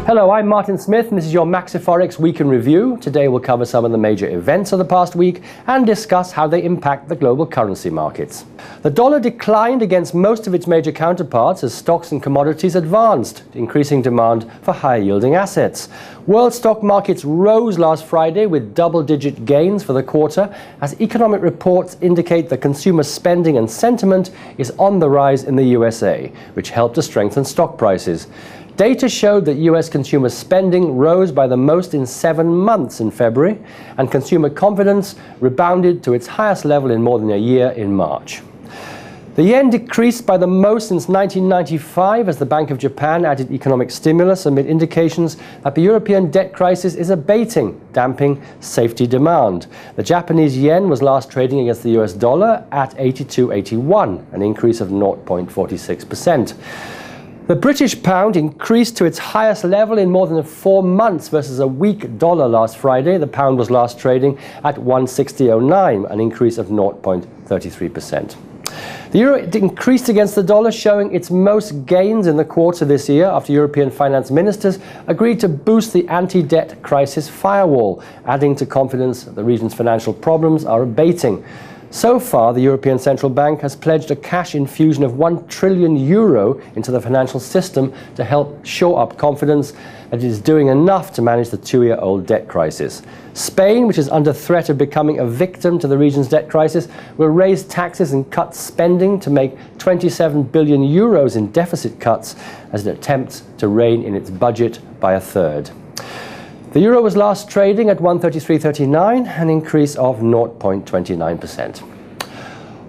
Hello, I'm Martin Smith and this is your MaxiForex Week in Review. Today we'll cover some of the major events of the past week and discuss how they impact the global currency markets. The dollar declined against most of its major counterparts as stocks and commodities advanced, increasing demand for higher-yielding assets. World stock markets rose last Friday with double-digit gains for the quarter as economic reports indicate that consumer spending and sentiment is on the rise in the USA, which helped to strengthen stock prices. Data showed that US consumer spending rose by the most in 7 months in February, and consumer confidence rebounded to its highest level in more than a year in March. The yen decreased by the most since 1995 as the Bank of Japan added economic stimulus amid indications that the European debt crisis is abating, damping safety demand. The Japanese yen was last trading against the US dollar at 82.81, an increase of 0.46%. The British pound increased to its highest level in more than 4 months versus a weak dollar last Friday. The pound was last trading at 160.09, an increase of 0.33%. The euro increased against the dollar, showing its most gains in the quarter this year after European finance ministers agreed to boost the anti-debt crisis firewall, adding to confidence that the region's financial problems are abating. So far, the European Central Bank has pledged a cash infusion of €1 trillion into the financial system to help shore up confidence that it is doing enough to manage the 2-year-old debt crisis. Spain, which is under threat of becoming a victim to the region's debt crisis, will raise taxes and cut spending to make €27 billion in deficit cuts as it attempts to rein in its budget by a third. The euro was last trading at 133.39, an increase of 0.29%.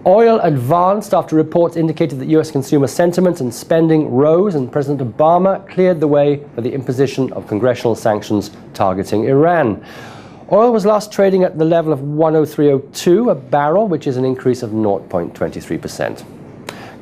Oil advanced after reports indicated that US consumer sentiment and spending rose, and President Obama cleared the way for the imposition of congressional sanctions targeting Iran. Oil was last trading at the level of 103.02 a barrel, which is an increase of 0.23%.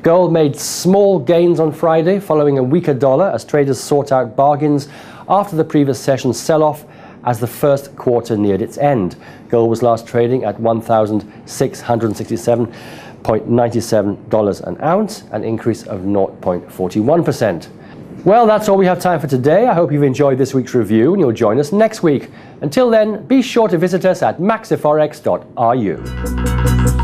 Gold made small gains on Friday following a weaker dollar as traders sought out bargains after the previous session's sell-off as the first quarter neared its end. Gold was last trading at $1,667.97 an ounce, an increase of 0.41%. Well, that's all we have time for today. I hope you've enjoyed this week's review and you'll join us next week. Until then, be sure to visit us at MaxiForex.ru.